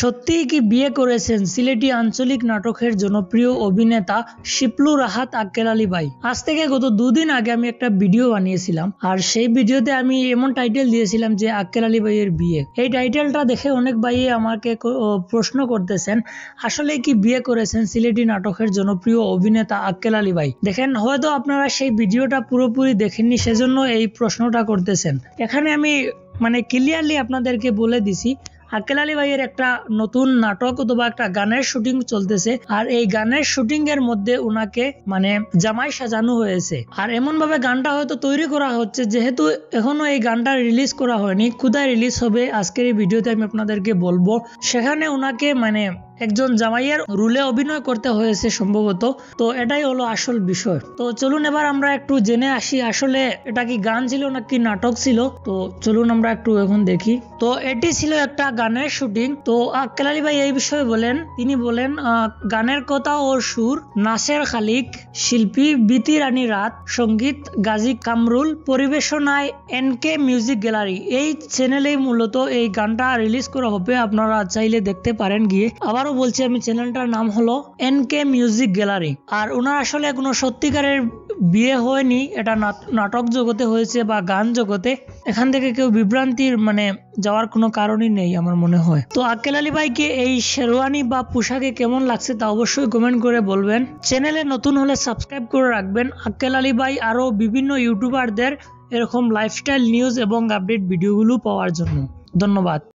সত্যিই কি বিয়ে করেছেন সিলেটি আঞ্চলিক নাটকের জনপ্রিয় অভিনেতা শিপলু রাহাত আক্কেল আলী ভাই? আজ থেকে গত দুদিন আগে আমি একটা ভিডিও বানিয়েছিলাম, আর সেই ভিডিওতে আমি এমন টাইটেল দিয়েছিলাম যে আক্কেল আলী ভাইয়ের বিয়ে। এই টাইটেলটা দেখে অনেক ভাই আমাকে প্রশ্ন করতেছেন, আসলে কি বিয়ে করেছেন সিলেটি নাটকের জনপ্রিয় অভিনেতা আক্কেল আলী ভাই? দেখেন, হয়তো আপনারা সেই ভিডিওটা পুরোপুরি দেখেননি, সেজন্য এই প্রশ্নটা করতেছেন। এখানে আমি ক্লিয়ারলি আপনাদেরকে বলে দিছি, আক্কেল আলী ভাইয়ের একটা নতুন নাটক অথবা একটা গানের শুটিং চলতেছে, আর এই গানের শুটিং এর মধ্যে উনাকে জামাই সাজানো হয়েছে। আর এমন ভাবে গানটা হয়তো তৈরি করা হচ্ছে, যেহেতু এখনো এই গানটা রিলিজ করা হয়নি, কোথায় রিলিজ হবে আজকের এই ভিডিওতে আমি আপনাদেরকে বলবো। সেখানে উনাকে একজন জামাইয়ের রুলে অভিনয় করতে হয়েছে সম্ভবত। তো এটাই হলো আসল বিষয়। তো চলুন এবার আমরা একটু জেনে আসি, আসলে এটা কি গান ছিল নাকি নাটক ছিল। তো চলুন আমরা একটু এখন দেখি। তো এটি ছিল একটা গানের শুটিং। তো আক্কেল আলী ভাই এই বিষয়ে বলেন, তিনি বলেন, গানের কথা ও সুর নাসের খালিক, শিল্পী বিতি রানী রাত, সঙ্গীত গাজী কামরুল, পরিবেশনায় এনকে মিউজিক গ্যালারি। এই চ্যানেলেই মূলত এই গানটা রিলিজ করা হবে, আপনারা চাইলে দেখতে পারেন গিয়ে। আবারও বলছি আমি, চ্যানেলটার নাম হলো এনকে মিউজিক গ্যালারি। আর ওনার আসলে কোনো সত্যিকারের বিয়ে হয়নি, এটা নাটক জগতে হয়েছে বা গান জগতে। এখান থেকে কেউ বিভ্রান্তির যাওয়ার কোনো কারণই নেই আমার মনে হয়। তো আক্কেল আলী ভাইকে এই শেরওয়ানি বা পোশাকে কেমন লাগছে তা অবশ্যই কমেন্ট করে বলবেন। চ্যানেলে নতুন হলে সাবস্ক্রাইব করে রাখবেন। আক্কেল আলী ভাই আরো বিভিন্ন ইউটিউবারদের এরকম লাইফস্টাইল নিউজ এবং আপডেট ভিডিওগুলো পাওয়ার জন্য। ধন্যবাদ।